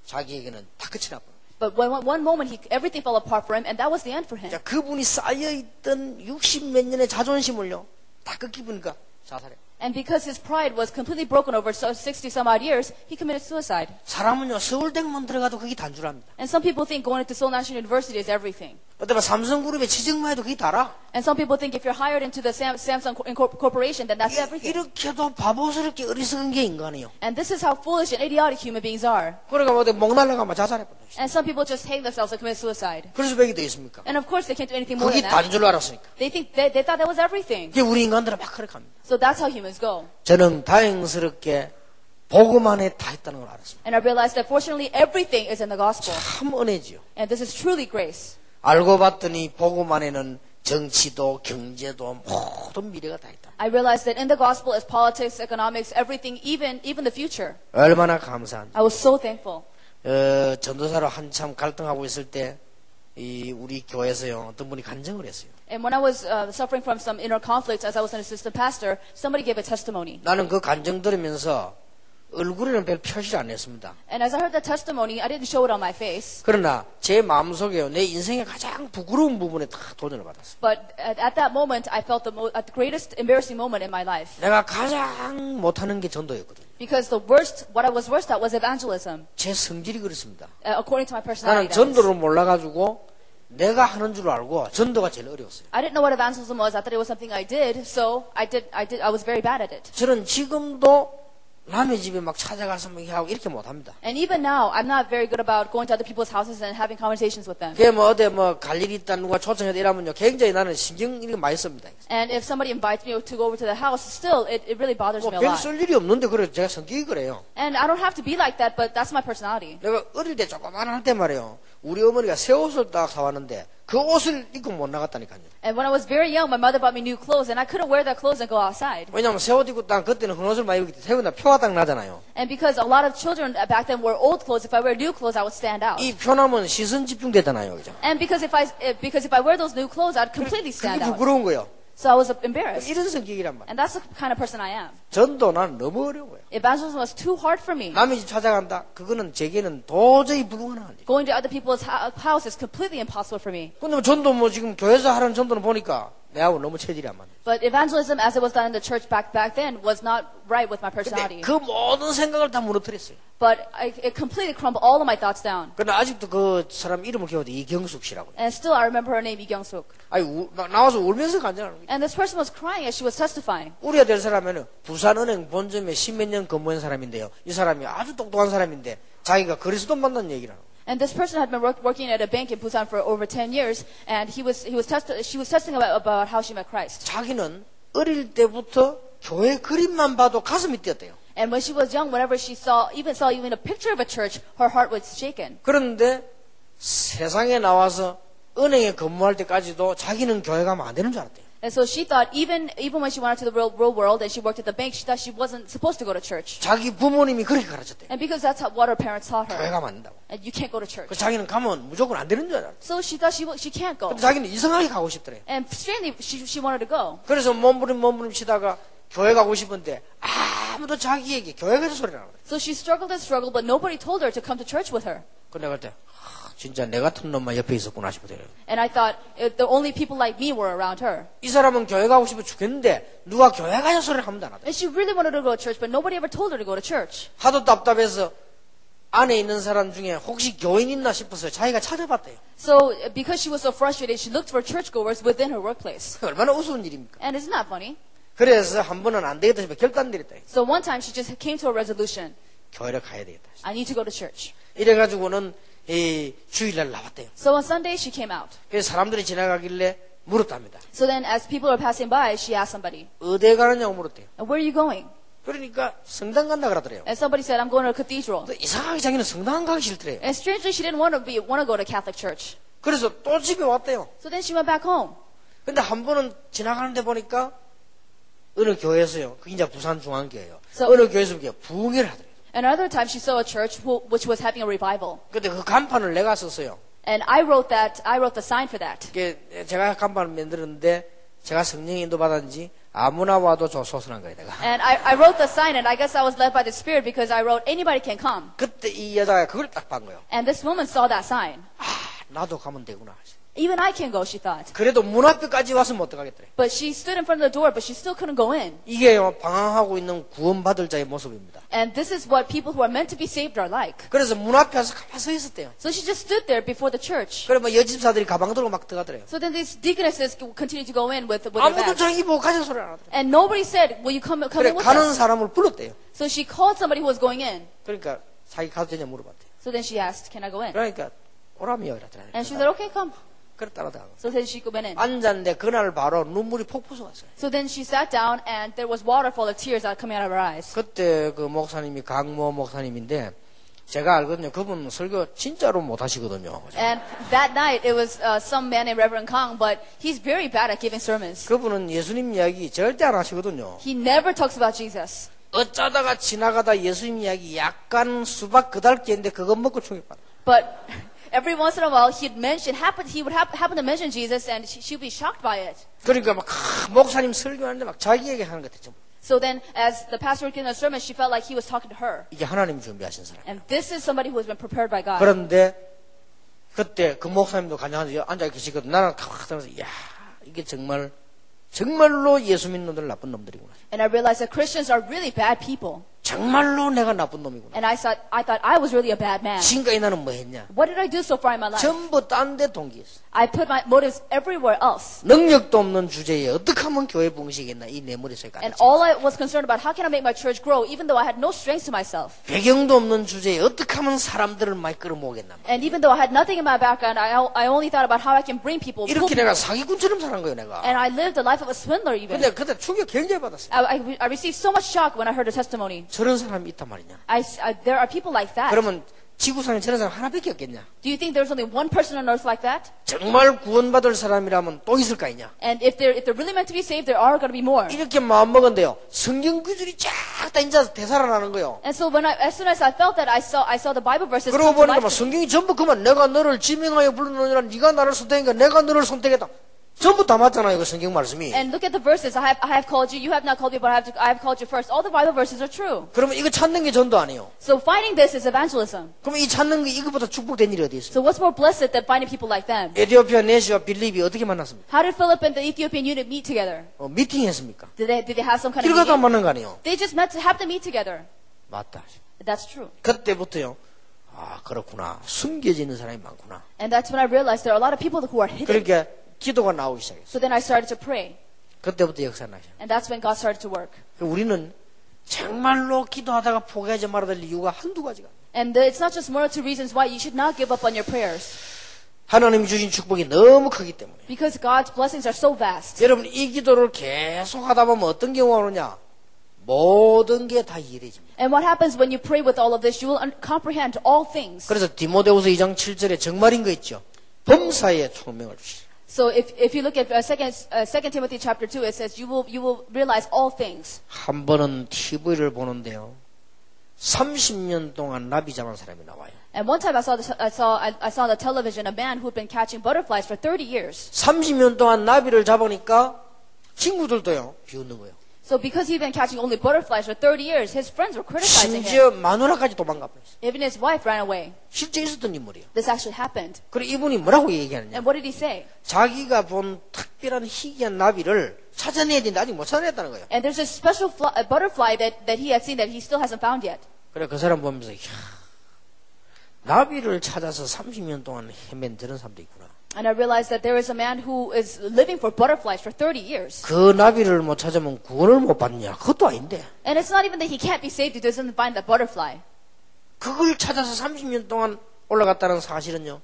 S1: 자기에게는 다 끝이 나버려요.
S2: But one moment, everything fell apart for him, and that was the end for him.
S1: 자, 그분이 쌓여있던 60몇 년의 자존심을요 다 꺾이니까 자살해.
S2: And because his pride was completely broken over 60 some odd years, he committed suicide.
S1: 사람은요 서울대만 들어가도 그게 단 줄 압니다.
S2: And some people think going to Seoul National University is everything.
S1: 어때봐 삼성그룹에 지정만 해도 그게 다라.
S2: And some people think if you're hired into the Samsung Corporation, then that's everything.
S1: 이렇게도 바보스럽게 어리석은 게 인간이에요.
S2: And this is how foolish and idiotic human beings are.
S1: 그러니까 어디 목 날라가면 자살해버려.
S2: And some people just hang themselves and commit suicide.
S1: 그래서 백이 돼 있습니까?
S2: And of course, they can't do anything more
S1: 그게
S2: than that.
S1: 단 줄 알았으니까.
S2: They thought that was everything.
S1: 이게 우리 인간들은 막 그렇게 합니다.
S2: So that's how humans go.
S1: 저는 다행스럽게 복음 안에 다 있다는 걸 알았습니다.
S2: And I realized that fortunately, everything is in the gospel.
S1: 참 은혜지요.
S2: And this is truly grace.
S1: 알고 봤더니 복음 안에는 정치도 경제도 모든 미래가 다 있다.
S2: I realized that in the gospel is politics, economics, everything, even the future.
S1: 얼마나 감사한지.
S2: I was so thankful.
S1: 전도사로 한참 갈등하고 있을 때 우리 교회에서요 어떤 분이 간증을 했어요.
S2: And when I was suffering from some inner conflicts as I was an assistant pastor, somebody gave a testimony.
S1: 나는 그 간증 들으면서 얼굴에는 별 표시를 안 했습니다.
S2: And as I heard the testimony, I didn't show it on my face.
S1: 그러나 제 마음속에 내 인생의 가장 부끄러운 부분에 다 도전을 받았어요.
S2: But at that moment, I felt at the greatest embarrassing moment in my life.
S1: 내가 가장 못하는 게 전도였거든요.
S2: Because what I was worst at was evangelism,
S1: 제 성질이 그렇습니다.
S2: according to my
S1: 나는
S2: personality.
S1: 전도를 몰라가지고 내가 하는 줄 알고 전도가 제일 어려웠어요.
S2: I didn't know what evangelism was. I thought it was something I did, so I was very bad at it.
S1: 저는 지금도 남의 집에 막 찾아가서 막 하고 이렇게 못합니다.
S2: And even now, I'm not very good about going to other people's houses and having conversations with them.
S1: 그게 뭐 어디 뭐 갈 일이 있다 누가 초청해도 이러면요 굉장히 나는 신경 이렇게 많이 씁니다.
S2: And if somebody invites me to go over to the house, still, it really bothers me a
S1: 별
S2: lot.
S1: 쓸 일이 없는데 그래 제가 성격이 그래요.
S2: And I don't have to be like that, but that's my personality.
S1: 내가 어릴 때 조그만 할 때 말이에요. 우리 어머니가 새 옷을 딱 사왔는데 그 옷을 입고 못 나갔다니까요.
S2: And when I was very young, my mother bought me new clothes, and I couldn't wear that clothes and go outside.
S1: 왜냐하면 새 옷 입고 딱 그때는 그 옷을 많이 입기 때문에 새우나 표가 딱 나잖아요.
S2: And because a lot of children back then wore old clothes, if I wear new clothes, I would stand out.
S1: 이 표나면 시선 집중되잖아요, 그죠?
S2: And because if I wear those new clothes, I'd completely
S1: 그게
S2: stand out.
S1: 부끄러운 거예요.
S2: So I was embarrassed.
S1: 이런 성격이란 말이에요.
S2: And that's the kind of person I am.
S1: 전도 나는 너무 어려워요.
S2: Evangelism was too hard for me.
S1: 남의 집 찾아간다? 그거는 제게는 도저히 불가능한 일.
S2: Going to other people's house is completely impossible for me.
S1: 근데 전도 뭐 지금 교회에서 하는 전도는 보니까 내하고 너무 체질이 안 맞네.
S2: But evangelism, as it was done in the church back then, was not right with my
S1: 근데
S2: personality.
S1: 그 모든 생각을 다 무너뜨렸어요.
S2: But it completely crumbled all of my thoughts down.
S1: 그러나 아직도 그 사람 이름을 기억해도 이경숙 씨라고.
S2: And still, I remember her name, Lee Kyung-suk.
S1: 아니 나와서 울면서 간증하는 거예요.
S2: And this person was crying as she was testifying.
S1: 우리가 될 사람에는 부산은행 본점에 10몇 년 근무한 사람인데요. 이 사람이 아주 똑똑한 사람인데 자기가 그리스도 만난 얘기를 하는 거예요.
S2: And this person had been working at a bank in Busan for over 10 years, and she was testing about how she met Christ.
S1: 자기는 어릴 때부터 교회 그림만 봐도 가슴이 뛰었대요.
S2: And when she was young, whenever she saw even a picture of a church, her heart was shaken.
S1: 그런데 세상에 나와서 은행에 근무할 때까지도 자기는 교회 가면 안 되는 줄 알았대요.
S2: And so she thought, even when she went out to the real world and she worked at the bank, she thought she wasn't supposed to go to church.
S1: 자기 부모님이 그렇게 가르쳤대요.
S2: And because that's what her parents taught her.
S1: 교회 가면 안 된다고.
S2: And you can't go to church.
S1: 그 자기는 가면 무조건 안 되는 줄 알았대.
S2: So she thought she can't go.
S1: 근데 자기는 이상하게 가고 싶더래.
S2: And strangely, she wanted to go.
S1: 그래서 몸부림 치다가 교회 가고 싶은데 아무도 자기에게 교회 가서 소리 안 하거든.
S2: So she struggled and struggled, but nobody told her to come to church with her.
S1: 근데 그때 진짜 내 같은 놈만 옆에 있었구나 싶더래요.
S2: And I thought the only people like me were around her.
S1: 이 사람은 교회 가고 싶어 죽겠는데 누가 교회 가서 소리를 하면 안 하더래.
S2: And she really wanted to go to church, but nobody ever told her to go to church.
S1: 하도 답답해서 안에 있는 사람 중에 혹시 교인 있나 싶어서 자기가 찾아봤대요.
S2: So because she was so frustrated, she looked for churchgoers within her workplace.
S1: 얼마나 우스운 일입니까?
S2: And isn't that funny?
S1: 그래서 한 번은 안 되겠다 싶어 결단 내렸다.
S2: So one time she just came to a resolution.
S1: 교회를 가야 되겠다.
S2: I need to go to church.
S1: 이래가지고는 이 주일날 나왔대요.
S2: So on Sunday she came out.
S1: 그래서 사람들이 지나가길래 물었답니다.
S2: So then as people were passing by, she asked somebody,
S1: 어디에 가느냐고 물었대요.
S2: where are you going?
S1: 그러니까 성당 간다 그러더래요.
S2: And somebody said, I'm going to a cathedral.
S1: 근데 이상하게 자기는 성당 가기 싫더래요.
S2: And strangely, she didn't want to go to Catholic church.
S1: 그래서 또 집에 왔대요.
S2: So then she went back home.
S1: 근데 한 번은 지나가는데 보니까 어느 교회에서요. 그게 이제 부산중앙교회예요.
S2: So-
S1: 어느 교회에서 부흥회를 하더래요.
S2: Another time she saw a church which was having a revival.
S1: 근데 그 간판을 내가 썼어요.
S2: And I wrote the sign for that.
S1: 이게 제가 간판을 만들었는데 제가 성령 인도 받았는지 아무나 와도 소선한 거예요, 내가.
S2: And I wrote the sign, and I guess I was led by the Spirit because I wrote, anybody can come.
S1: 그때 이 여자가 그걸 딱 본 거예요.
S2: And this woman saw that sign.
S1: 아, 나도 가면 되구나.
S2: Even I can go, she thought.
S1: 그래도 문 앞에까지 와서 못 들어가겠더래.
S2: But she stood in front of the door, but she still couldn't go in.
S1: 이게요, 방황하고 있는 구원받을 자의 모습입니다.
S2: And this is what people who are meant to be saved are like.
S1: 그래서 문 앞에 와서 가만히 서 있었대요.
S2: So she just stood there before the church.
S1: 그래 뭐 여집사들이 가방 들고 막 들어가더래요.
S2: So then these deaconesses continued to go in with their
S1: 아무도
S2: bags.
S1: 자기 보고 가자 소리 안 하더래요.
S2: And nobody said, will you come
S1: 그래
S2: in with
S1: 가는
S2: us?
S1: 사람을 불렀대요.
S2: So she called somebody who was going in.
S1: 그러니까 자기 가도 되냐 물어봤대요.
S2: So then she asked, can I go in?
S1: 그러니까 오라미요 이랬더래요.
S2: And she said, okay, come.
S1: 그래 따라다가
S2: So then she went in.
S1: 앉았는데 그날 바로 눈물이 폭풍 쏟았어요.
S2: So then she sat down and there was waterfall of tears out coming out of her eyes.
S1: 그때 그 목사님이 강모 목사님인데 제가 알거든요. 그분 설교 진짜로 못 하시거든요.
S2: And that night it was some man named Reverend Kang, but he's very bad at giving sermons.
S1: 그분은 예수님 이야기 절대 안 하시거든요.
S2: He never talks about Jesus.
S1: 어쩌다가 지나가다 예수님 이야기 약간 수박 그달기인데 그거 먹고 충격받아.
S2: But every once in a while he would happen to mention Jesus and she would be shocked by it.
S1: 그러니까 막 목사님 설교하는데 막 자기 얘기하는 것 같아.
S2: So then as the pastor was giving a sermon, she felt like he was talking to her.
S1: 이게 하나님이 준비하신 사람.
S2: And this is somebody who has been prepared by God.
S1: 그런데 그때 그 목사님도 간장한테 앉아 계시거든. 나는 탁 들어서 야 이게 정말로 예수 믿는 놈들 나쁜 놈들이구나.
S2: And I realized that Christians are really bad people.
S1: 정말로 내가 나쁜 놈이구나.
S2: And I thought I was really a bad man.
S1: 지금까지 나는 뭐 했냐?
S2: What did I do so far in my life?
S1: 전부 딴 데 동기했어.
S2: I put my motives everywhere else.
S1: 능력도 없는 주제에 어떻게 하면 교회 봉시겠나 이 내 머릿속에
S2: And
S1: 깔았지.
S2: all I was concerned about, how can I make my church grow, even though I had no strength to myself?
S1: 배경도 없는 주제에 어떻게 하면 사람들을 많이 끌어모으겠나.
S2: And even though I had nothing in my background, I only thought about how I can bring people.
S1: 이렇게 내가 사기꾼처럼 사는 거예요 내가.
S2: And I lived the life of a swindler even.
S1: 근데 그때 충격 굉장히 받았어요.
S2: I received so much shock when I heard the testimony.
S1: 저런 사람이 있단 말이냐.
S2: There are people like that.
S1: 그러면 지구상에 저런 사람 하나밖에 없겠냐.
S2: Do you think there's only one person on earth like that?
S1: 정말 구원받을 사람이라면 또 있을까 있냐.
S2: And if they're really meant to be saved, there are going to be more.
S1: 이렇게 마음먹은데요. 성경 구절이 쫙 다 이제 되살아나는 거예요.
S2: And so as soon as I felt that, I saw the Bible verses
S1: 그러고
S2: come to
S1: 보니까
S2: life.
S1: 성경이 전부 그만 내가 너를 지명하여 불렀느니라 네가 나를 선택하니까 내가 너를 선택했다. 전부 다 맞잖아요. 그 성경 말씀이.
S2: And look at the verses. I have called you. You have not called me, but I have called you first. All the Bible verses are true.
S1: 그러면 이거 찾는 게 전도 아니에요.
S2: So finding this is evangelism.
S1: 그러면 이 찾는 게 이거보다 축복된 일이 어디 있어요?
S2: So what's more blessed than finding people like them?
S1: 에티오피아 네시와 빌립이 어떻게 만났습니까?
S2: How did Philip and the Ethiopian eunuch meet together?
S1: 미팅했습니까?
S2: Did they have some kind of
S1: 길 가다
S2: meeting?
S1: 만난 거 아니에요?
S2: They just happened to meet together.
S1: 맞다.
S2: That's true.
S1: 그때부터요. 아 그렇구나. 숨겨져 있는 사람이 많구나.
S2: And that's when I realized there are a lot of people who are hidden.
S1: 그러니까 기도가 나오기 시작했어요.
S2: So then I started to pray.
S1: 그때부터 역사 나죠.
S2: And that's when God started to work.
S1: 우리는 정말로 기도하다가 포기하지 말아야 될 이유가 한두 가지가.
S2: And it's not just one or two reasons why you should not give up on your prayers.
S1: 하나님이 주신 축복이 너무 크기 때문에.
S2: Because God's blessings are so vast.
S1: 여러분 이 기도를 계속 하다 보면 어떤 경우가 오느냐? 모든 게 다 이해되집니다.
S2: And what happens when you pray with all of this? You will comprehend all things.
S1: 그래서 디모데후서 2장 7절에 정말인 거 있죠. 범사에 총명을 주시라.
S3: So if you look at 2 Timothy chapter 2, it says you will realize all things.
S1: 한 번은 TV를 보는데요. 30년 동안 나비 잡은 사람이 나와요.
S3: And one time I saw on the television a man who'd been catching butterflies for 30 years.
S1: 30년 동안 나비를 잡으니까 친구들도요, 비웃는 거예요.
S3: So because he'd been catching only butterflies for 30 years, his friends were criticizing him.
S1: 심지어 마누라까지 도망가 버렸어요.
S3: Even his wife ran away.
S1: 실제 있었던 인물이에요.
S3: This actually happened.
S1: 그리고 이분이 뭐라고 얘기하느냐.
S3: And what did he say?
S1: 자기가 본 특별한 희귀한 나비를 찾아내야 되는데 아직 못 찾아냈다는 거예요.
S3: And there's a special butterfly that he had seen that he still hasn't found yet.
S1: 그래 그 사람 보면서 나비를 찾아서 30년 동안 헤맨 저런 사람도 있구나.
S3: And I realized that there is a man who is living for butterflies for 30 years.
S1: 그 나비를 못 찾으면 구원을 못 받느냐? 그것도 아닌데.
S3: And it's not even that he can't be saved if he doesn't find that butterfly.
S1: 그걸 찾아서 30년 동안 올라갔다는 사실은요.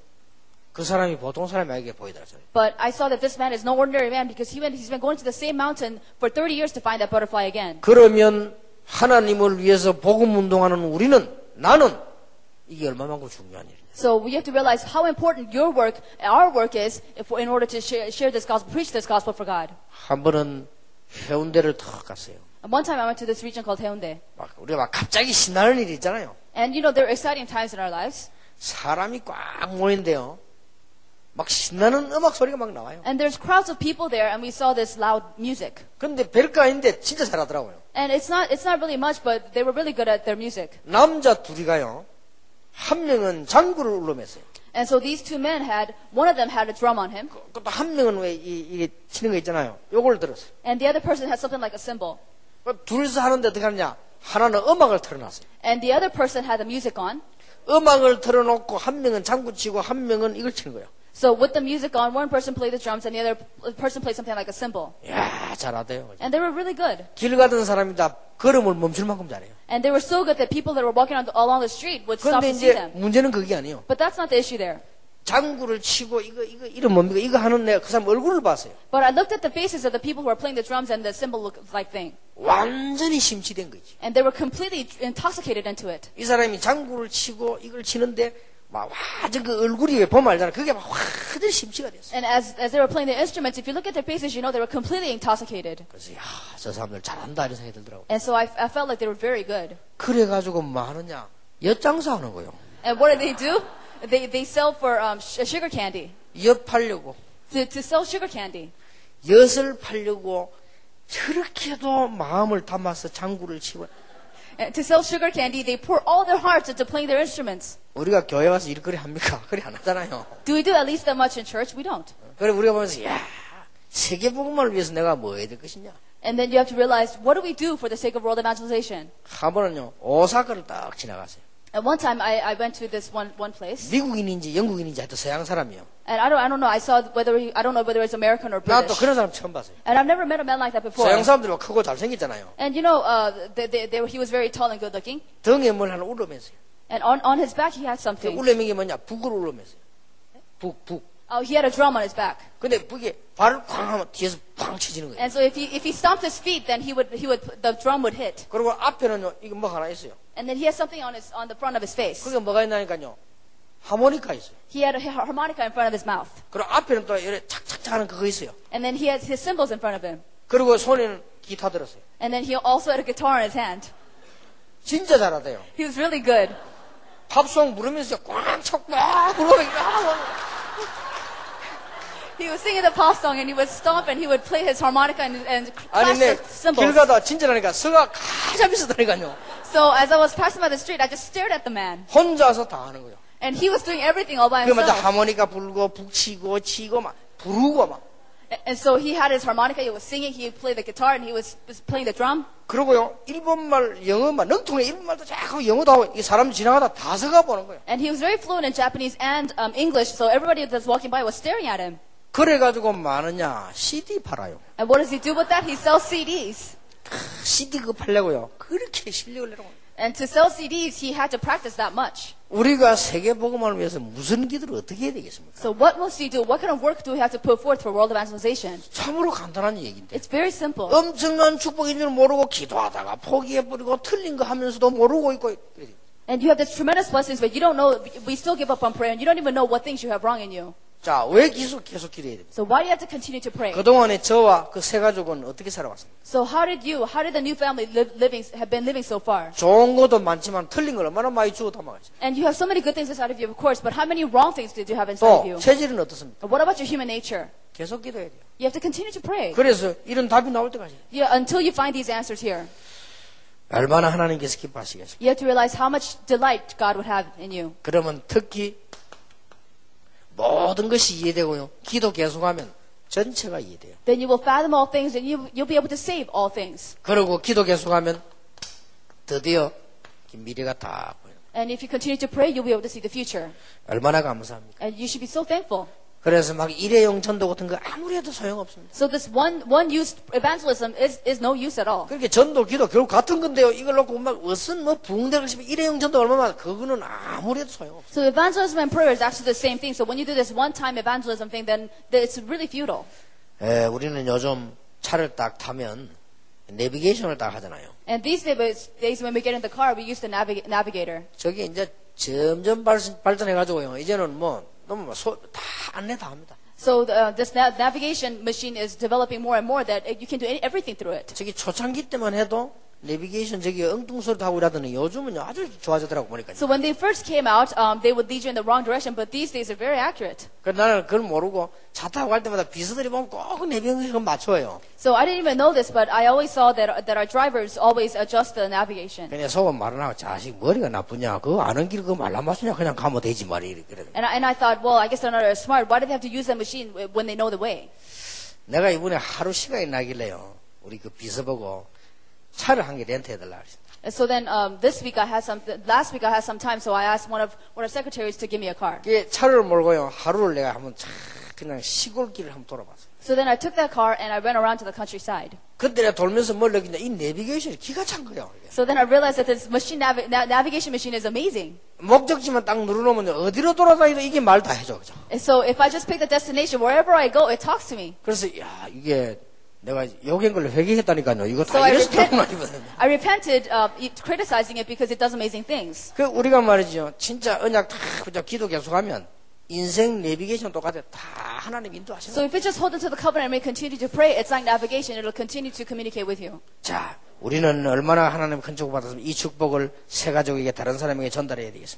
S1: 그 사람이 보통 사람이 아니게 보이더라고요.
S3: But I saw that this man is no ordinary man because he's been going to the same mountain for 30 years to find that butterfly again.
S1: 그러면 하나님을 위해서 복음 운동하는 우리는 나는 이게 얼마만큼 중요한 일이냐.
S3: So we have to realize how important your work, our work is in order to share this gospel, preach this gospel for God.
S1: 한 번은 해운대를 탁 갔어요.
S3: And one time I went to this region called Haeundae.
S1: 우리가 막 갑자기 신나는 일이 있잖아요.
S3: And you know, there are exciting times in our lives.
S1: 사람이 꽉 모인데요. 막 신나는 음악 소리가 막 나와요.
S3: And there's crowds of people there, and we saw this loud music.
S1: 근데 별거 아닌데 진짜 잘하더라고요.
S3: And it's not really much, but they were really good at their music.
S1: 남자 둘이 가요. 한 명은 장구를 울름했어요.
S3: And so these two men one of them had a drum on him.
S1: 또 한 명은 왜 이게 치는 거 있잖아요. 요걸 들었어요.
S3: And the other person had something like a cymbal.
S1: 둘이서 하는데 어떻게 하느냐. 하나는 음악을 틀어놨어요.
S3: And the other person had the music on.
S1: 음악을 틀어놓고 한 명은 장구 치고 한 명은 이걸 치는 거예요.
S3: So with the music on, one person played the drums and the other person played something like a cymbal.
S1: 이야, 잘하대요.
S3: And they were really good.
S1: 길 가던 사람이 다 걸음을 멈출 만큼 잘해요.
S3: And they were so good that people that were walking along the street would stop
S1: 그런데
S3: to see
S1: 이제
S3: them.
S1: 문제는 그게 아니에요.
S3: But that's not the issue there.
S1: 장구를 치고 이름 뭡니까? 이거 하는 내가 그 사람 얼굴을 봤어요.
S3: But I looked at the faces of the people who were playing the drums and the cymbal-like thing.
S1: 완전히 심취된 거지.
S3: And they were completely intoxicated into it.
S1: 이 사람이 장구를 치고 이걸 치는데 막 완전 그 얼굴이 보면 알잖아. 그게 막 완전히 심취가 됐어.
S3: And as they were playing the instruments, if you look at their faces, you know they were completely intoxicated.
S1: 그래서 야, 저 사람들 잘한다 이런 생각이 들더라고.
S3: And so I felt like they were very good.
S1: 그래가지고 뭐 하느냐? 엿장사 하는 거요.
S3: And what do? They sell for sugar candy.
S1: 엿 팔려고.
S3: To sell sugar candy.
S1: 엿을 팔려고 저렇게도 마음을 담아서 장구를 치고.
S3: And to sell sugar candy, they pour all their hearts into playing their instruments.
S1: 우리가 교회 와서 일거리 합니까? 그리 안 하잖아요.
S3: Do we do at least that much in church? We don't.
S1: 그래 우리가 보면서 야, 세계복음을 위해서 내가 뭐 해야 될 것이냐?
S3: And then you have to realize, what do we do for the sake of world evangelization?
S1: 한 번은요 오사카를 딱 지나갔어요.
S3: At one time, I went to this one place.
S1: 미국인인지 영국인인지 하여튼 서양 사람이요.
S3: And I don't know. I don't know whether it's American or
S1: 나 또
S3: British.
S1: 그런 사람 처음 봤어요.
S3: And I've never met a man like that before.
S1: 서양 사람들 막 크고 잘생겼잖아요.
S3: And you know, he was very tall and good looking.
S1: 등에 뭘 하나 울러맸어요.
S3: And on his back, he had
S1: 그
S3: something.
S1: 울러맨 게 뭐냐? 북을 울러맸어요. 북.
S3: Oh, he had a drum on his back.
S1: 근데 북에 발을 쾅 하면 뒤에서 팡 쳐지는 거예요.
S3: And so if he stomped his feet, then the drum would hit.
S1: 그리고 앞에는요 이거 뭐 하나 있어요.
S3: And then he has something on the front of his face.
S1: 그게 뭐가 있나니까요. 하모니카 있어요.
S3: He had a harmonica in front of his mouth.
S1: 그리고 앞에는 또 이렇게 착착착 하는 그거 있어요.
S3: And then he had his cymbals in front of him.
S1: 그리고 손에는 기타 들었어요.
S3: And then he also had a guitar in his hand.
S1: 진짜 잘하대요.
S3: He was really good.
S1: 팝송 부르면서 꽉 부르면
S3: He was singing the pop song and he would stomp and he would play his harmonica and
S1: 아니
S3: clash
S1: 내
S3: the cymbals.
S1: 길 가다 진짜라니까 서가 가자 비슷하니까요.
S3: So as I was passing by the street, I just stared at the man.
S1: 혼자서 다 하는 거예요.
S3: And he was doing everything all by
S1: 그러면
S3: himself.
S1: 하모니카 불고 북치고 치고 막 부르고 막.
S3: And so he had his harmonica, he was singing, he played the guitar, and he was playing the drum.
S1: 그리고요 일본말 영어만 능통에 일본말도 자꾸 영어도 하고 이 사람 지나가다 다 서가 보는 거예요.
S3: And he was very fluent in Japanese and English, so everybody that was walking by was staring at him.
S1: 그래가지고 많으냐 CD 팔아요.
S3: And what does he do with that? He sells CDs.
S1: CD 그거 팔려고요. 그렇게 실력을 내라고.
S3: And to sell CDs, he had to practice that much.
S1: 우리가 세계 복음을 위해서 무슨 기도를 어떻게 해야 되겠습니까?
S3: So what must he do? What kind of work do we have to put forth for world evangelization?
S1: 참으로 간단한 얘기인데.
S3: It's very simple.
S1: 엄청난 축복인 줄 모르고 기도하다가 포기해버리고 틀린 거 하면서도 모르고 있고.
S3: And you have this tremendous blessings, but you don't know, we still give up on prayer, and you don't even know what things you have wrong in you.
S1: 자, 왜 계속 기도해야 됩니까?
S3: So why do you have to continue to pray?
S1: 그동안에 저와 그 세 가족은 어떻게 살아왔습니까?
S3: So how did the new family have been living so far?
S1: 좋은 것도 많지만 틀린 걸 얼마나 많이 주워 담아가지.
S3: And you have so many good things inside of you, of course, but how many wrong things did you have inside of
S1: 또
S3: you?
S1: 체질은 어떻습니까?
S3: What about your human nature?
S1: 계속 기도해야 돼요.
S3: You have to continue to pray.
S1: 그래서 이런 답이 나올 때까지
S3: Yeah, until you find these answers here.
S1: 얼마나 하나님께서 기뻐하시겠습니까?
S3: You have to realize how much delight God would have in you.
S1: 그러면 특히 모든 것이 이해되고요. 기도 계속하면 전체가 이해돼요.
S3: Then you will fathom all things and you'll be able to save all things.
S1: 그리고 기도 계속하면 드디어 미래가 다 보여요.
S3: And if you continue to pray, you'll be able to see the future.
S1: 얼마나 감사합니까?
S3: And you should be so thankful.
S1: 그래서 막 일회용 전도 같은 거 아무리 해도 소용없습니다.
S3: So this one use evangelism is no use at all.
S1: 그렇게 전도, 기도 결국 같은 건데요. 이걸 놓고 막 무슨 뭐 부흥대를 싶으면 일회용 전도 얼마나 그거는 아무리 해도 소용없어요.
S3: So evangelism and prayer is actually the same thing. So when you do this one-time evangelism thing, then it's really futile.
S1: 우리는 요즘 차를 딱 타면 내비게이션을 딱 하잖아요.
S3: And these days when we get in the car, we use the navigator.
S1: 저게 이제 점점 발전해가지고요. 이제는 뭐 너무 다 안내 다 합니다.
S3: So this navigation machine is developing more and more that you can do everything through it.
S1: 저기 초창기 때만 해도 내비게이션 저기 엉뚱소리도 하고 이러더니 요즘은 아주 좋아졌더라고 보니까.
S3: So when they first came out, they would lead you in the wrong direction, but these days they're very accurate.
S1: 그래서 나는 그걸 모르고 차 타고 갈 때마다 비서들이 보면 꼭 내비게이션 맞춰요.
S3: So I didn't even know this, but I always saw that our drivers always adjust the navigation.
S1: 그냥 속은 말은 하고 자식 머리가 나쁘냐 그거 아는 길 그거 말라 맞추냐 그냥 가면 되지 말이 그래.
S3: And I thought, well, I guess they're not as smart. Why do they have to use that machine when they know the way?
S1: 내가 이번에 하루 시간이 나길래요. 우리 그 비서 보고 차를 한 개 렌트해달라 그랬어요.
S3: And so then last week I had some time, so I asked one of our secretaries to give me a car.
S1: 그 차를 몰고요. 하루를 내가 한번 그냥 시골길을 한번 돌아봤어요.
S3: So then I took that car and I went around to the countryside.
S1: 그때 내가 돌면서 뭘 느끼냐 이 내비게이션이 기가 찬 거예요.
S3: So then I realized that this machine navigation machine is amazing.
S1: 목적지만 딱 누르놓으면 어디로 돌아다니도 이게 말 다 해줘. 그죠?
S3: And so if I just pick the destination, wherever I go, it talks to me.
S1: 그래서 야 이게 내가 욕한 걸 회개했다니까요. 이거
S3: So
S1: 다 이래서 돌아다니거든요.
S3: I repented criticizing it because it does amazing things.
S1: 그 우리가 말이죠. 진짜 언약 다 그저 기도 계속하면 인생 내비게이션 똑같아. 다 하나님 인도하시는
S3: So if we just hold into the covenant and we continue to pray, it's like navigation. It'll continue to communicate with you.
S1: 자, 우리는 얼마나 하나님 큰 축복 받았으면 이 축복을 세 가족에게 다른 사람에게 전달해야 되겠습니다.